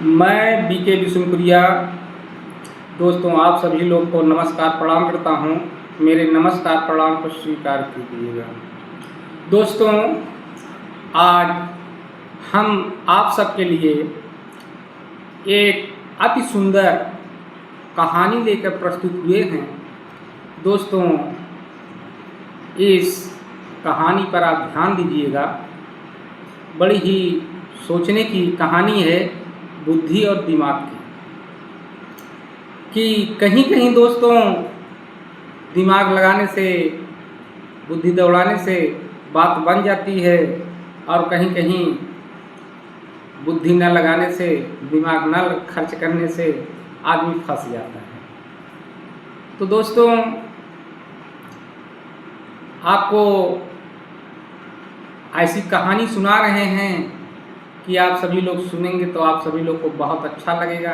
मैं बीके बिशुनपुरिया दोस्तों आप सभी लोग को नमस्कार प्रणाम करता हूँ। मेरे नमस्कार प्रणाम को स्वीकार कीजिएगा। दोस्तों आज हम आप सबके लिए एक अति सुंदर कहानी लेकर प्रस्तुत हुए हैं। दोस्तों इस कहानी पर आप ध्यान दीजिएगा। बड़ी ही सोचने की कहानी है, बुद्धि और दिमाग की। कि कहीं कहीं दोस्तों दिमाग लगाने से, बुद्धि दौड़ाने से बात बन जाती है, और कहीं कहीं बुद्धि न लगाने से, दिमाग न खर्च करने से आदमी फंस जाता है। तो दोस्तों आपको ऐसी कहानी सुना रहे हैं कि आप सभी लोग सुनेंगे तो आप सभी लोग को बहुत अच्छा लगेगा,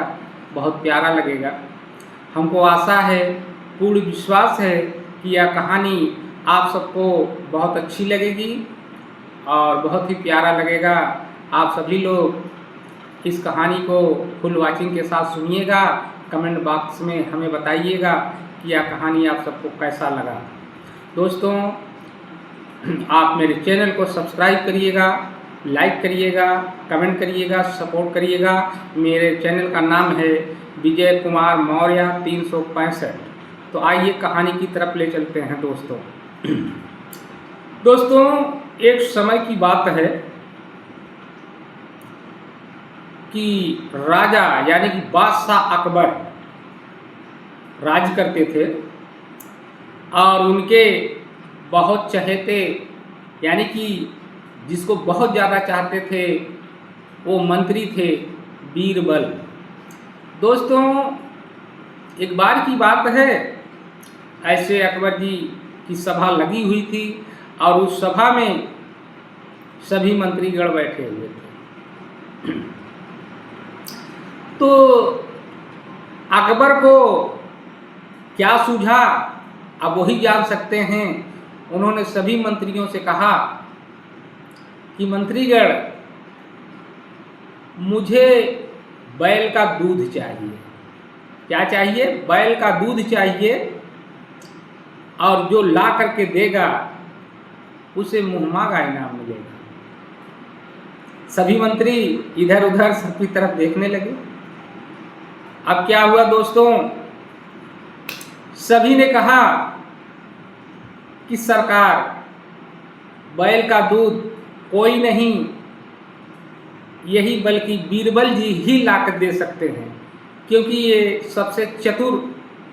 बहुत प्यारा लगेगा। हमको आशा है, पूर्ण विश्वास है कि यह कहानी आप सबको बहुत अच्छी लगेगी और बहुत ही प्यारा लगेगा। आप सभी लोग इस कहानी को फुल वॉचिंग के साथ सुनिएगा। कमेंट बॉक्स में हमें बताइएगा कि यह कहानी आप सबको कैसा लगा। दोस्तों आप मेरे चैनल को सब्सक्राइब करिएगा, लाइक करिएगा, कमेंट करिएगा, सपोर्ट करिएगा। मेरे चैनल का नाम है विजय कुमार मौर्य 365। तो आइए कहानी की तरफ ले चलते हैं दोस्तों। दोस्तों एक समय की बात है कि राजा यानी कि बादशाह अकबर राज करते थे, और उनके बहुत चहेते यानी कि जिसको बहुत ज़्यादा चाहते थे वो मंत्री थे बीरबल। दोस्तों एक बार की बात है, ऐसे अकबर जी की सभा लगी हुई थी और उस सभा में सभी मंत्रीगण बैठे हुए थे। तो अकबर को क्या सूझा अब वही जान सकते हैं। उन्होंने सभी मंत्रियों से कहा कि मंत्रीगण मुझे बैल का दूध चाहिए। क्या चाहिए? बैल का दूध चाहिए, और जो ला करके देगा उसे मुहमांगा इनाम मिलेगा। सभी मंत्री इधर उधर सबकी तरफ देखने लगे। अब क्या हुआ दोस्तों, सभी ने कहा कि सरकार बैल का दूध कोई नहीं, यही बल्कि बीरबल जी ही लाकर दे सकते हैं, क्योंकि ये सबसे चतुर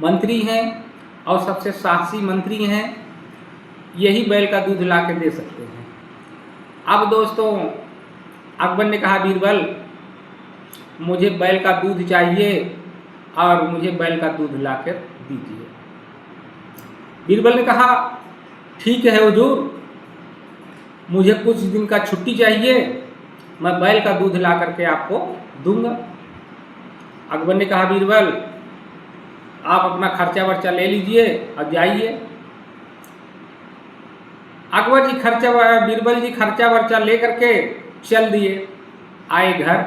मंत्री हैं और सबसे साहसी मंत्री हैं। यही बैल का दूध लाकर दे सकते हैं। अब दोस्तों अकबर ने कहा बीरबल मुझे बैल का दूध चाहिए और मुझे बैल का दूध लाकर दीजिए। बीरबल ने कहा ठीक है हुजूर, मुझे कुछ दिन का छुट्टी चाहिए, मैं बैल का दूध ला करके आपको दूंगा। अकबर ने कहा बीरबल आप अपना खर्चा वर्चा ले लीजिए और जाइए। बीरबल जी खर्चा वर्चा ले करके चल दिए, आए घर।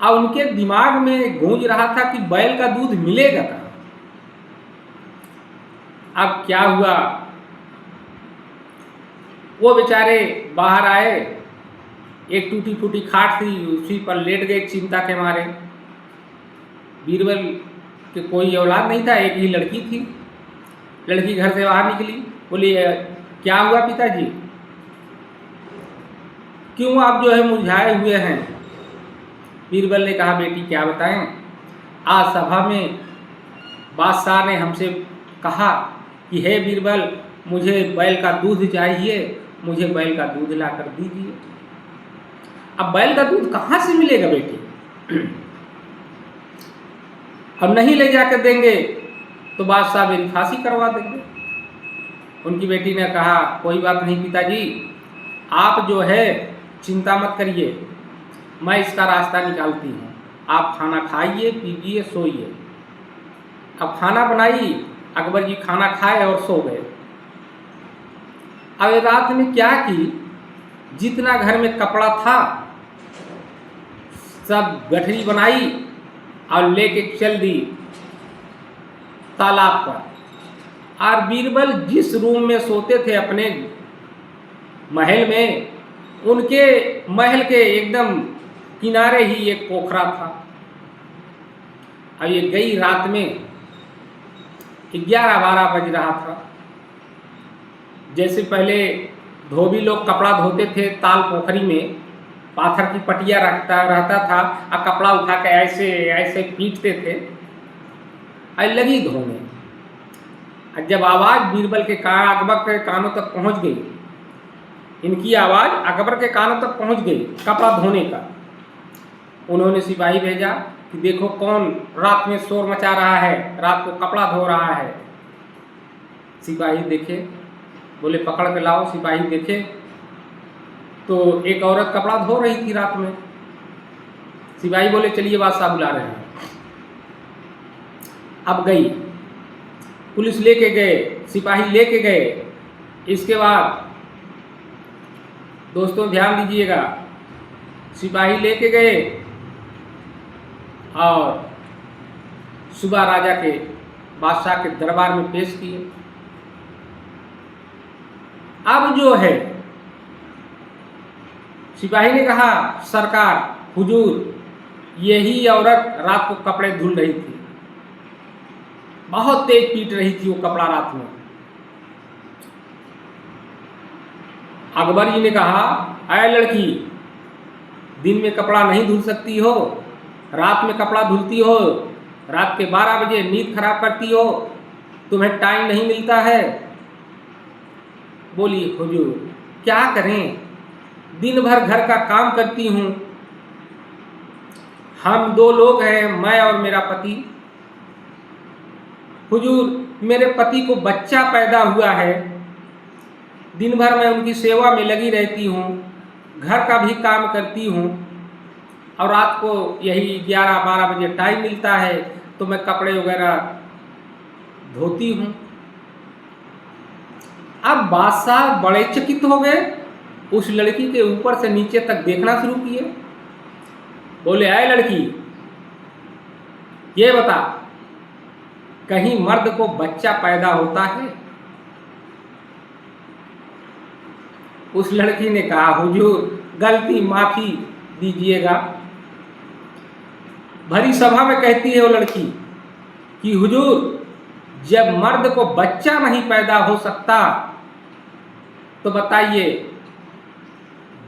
और उनके दिमाग में गूंज रहा था कि बैल का दूध मिलेगा कहाँ। अब क्या हुआ, वो बेचारे बाहर आए, एक टूटी फूटी खाट थी उसी पर लेट गए चिंता के मारे। बीरबल के कोई औलाद नहीं था, एक ही लड़की थी। लड़की घर से बाहर निकली, बोली क्या हुआ पिताजी, क्यों आप जो है मुरझाए हुए हैं। बीरबल ने कहा बेटी क्या बताएं, आज सभा में बादशाह ने हमसे कहा कि हे बीरबल मुझे बैल का दूध चाहिए, मुझे बैल का दूध ला कर दीजिए। अब बैल का दूध कहाँ से मिलेगा बेटी, हम नहीं ले जाकर देंगे तो बादशाह मेरी फांसी करवा देंगे। उनकी बेटी ने कहा कोई बात नहीं पिताजी, आप जो है चिंता मत करिए, मैं इसका रास्ता निकालती हूँ। आप खाना खाइए, पीजिए, सोइए। अब खाना बनाई, अकबर जी खाना खाए और सो गए। अब रात में क्या की, जितना घर में कपड़ा था सब गठरी बनाई और लेके चल दी तालाब पर। और बीरबल जिस रूम में सोते थे अपने महल में, उनके महल के एकदम किनारे ही एक पोखरा था। अब ये गई रात में 11-12 बज रहा था। जैसे पहले धोबी लोग कपड़ा धोते थे ताल पोखरी में, पाथर की पटिया रहता था और कपड़ा उठा के ऐसे ऐसे पीटते थे, और लगी धोने। और जब आवाज़ बीरबल के अकबर के कानों तक पहुंच गई, इनकी आवाज़ अकबर के कानों तक पहुंच गई कपड़ा धोने का, उन्होंने सिपाही भेजा कि देखो कौन रात में शोर मचा रहा है, रात को कपड़ा धो रहा है। सिपाही देखे, बोले पकड़ के लाओ। सिपाही देखे तो एक औरत कपड़ा धो रही थी रात में। सिपाही बोले चलिए बादशाह बुला रहे हैं। अब गई, पुलिस लेके गए, सिपाही लेके गए। इसके बाद दोस्तों ध्यान दीजिएगा, सिपाही लेके गए और सुबह राजा के बादशाह के दरबार में पेश किए। अब जो है, सिपाही ने कहा सरकार हुजूर, यही औरत रात को कपड़े धुल रही थी, बहुत तेज पीट रही थी वो कपड़ा रात में। अकबर जी ने कहा ऐ लड़की, दिन में कपड़ा नहीं धुल सकती हो, रात में कपड़ा धुलती हो, रात के 12 बजे नींद खराब करती हो, तुम्हें टाइम नहीं मिलता है। बोली हुजूर क्या करें, दिन भर घर का काम करती हूँ, हम 2 लोग हैं, मैं और मेरा पति। हुजूर मेरे पति को बच्चा पैदा हुआ है, दिन भर मैं उनकी सेवा में लगी रहती हूँ, घर का भी काम करती हूँ, और रात को यही 11-12 बजे टाइम मिलता है तो मैं कपड़े वगैरह धोती हूँ। अब बादशाह बड़े चकित हो गए, उस लड़की के ऊपर से नीचे तक देखना शुरू किए। बोले ऐ लड़की, ये बता कहीं मर्द को बच्चा पैदा होता है? उस लड़की ने कहा हुजूर गलती माफी दीजिएगा। भरी सभा में कहती है वो लड़की कि हुजूर जब मर्द को बच्चा नहीं पैदा हो सकता तो बताइए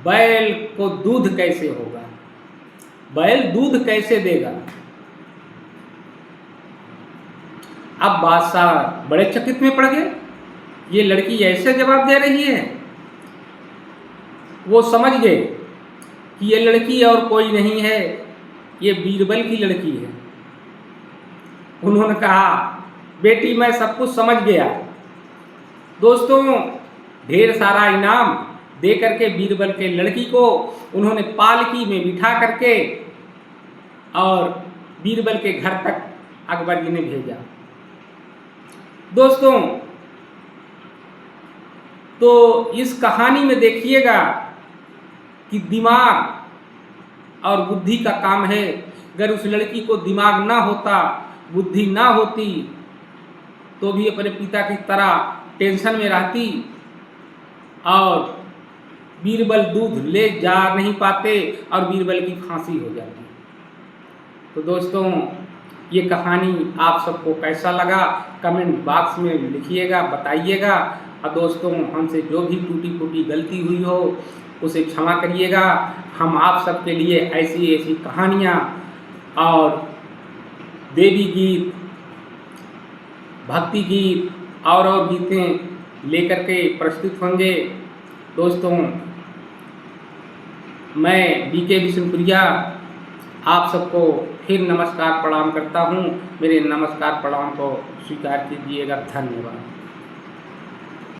बैल को दूध कैसे होगा, बैल दूध कैसे देगा? अब बादशाह बड़े चकित में पड़ गए, ये लड़की ऐसे जवाब दे रही है। वो समझ गए कि ये लड़की और कोई नहीं है, ये बीरबल की लड़की है। उन्होंने कहा बेटी मैं सब कुछ समझ गया। दोस्तों ढेर सारा इनाम दे करके बीरबल के लड़की को उन्होंने पालकी में बिठा करके और बीरबल के घर तक अकबर जी ने भेजा। दोस्तों तो इस कहानी में देखिएगा कि दिमाग और बुद्धि का काम है। अगर उस लड़की को दिमाग ना होता, बुद्धि ना होती, तो भी अपने पिता की तरह टेंशन में रहती और बीरबल दूध ले जा नहीं पाते और बीरबल की फांसी हो जाती। तो दोस्तों ये कहानी आप सबको कैसा लगा कमेंट बॉक्स में लिखिएगा, बताइएगा। और दोस्तों हमसे जो भी टूटी फूटी गलती हुई हो उसे क्षमा करिएगा। हम आप सबके लिए ऐसी ऐसी कहानियाँ और देवी गीत, भक्ति गीत और गीतें लेकर के प्रस्तुत होंगे। दोस्तों मैं बीके विष्णुप्रिया आप सबको फिर नमस्कार प्रणाम करता हूँ। मेरे नमस्कार प्रणाम को स्वीकार कीजिएगा। धन्यवाद।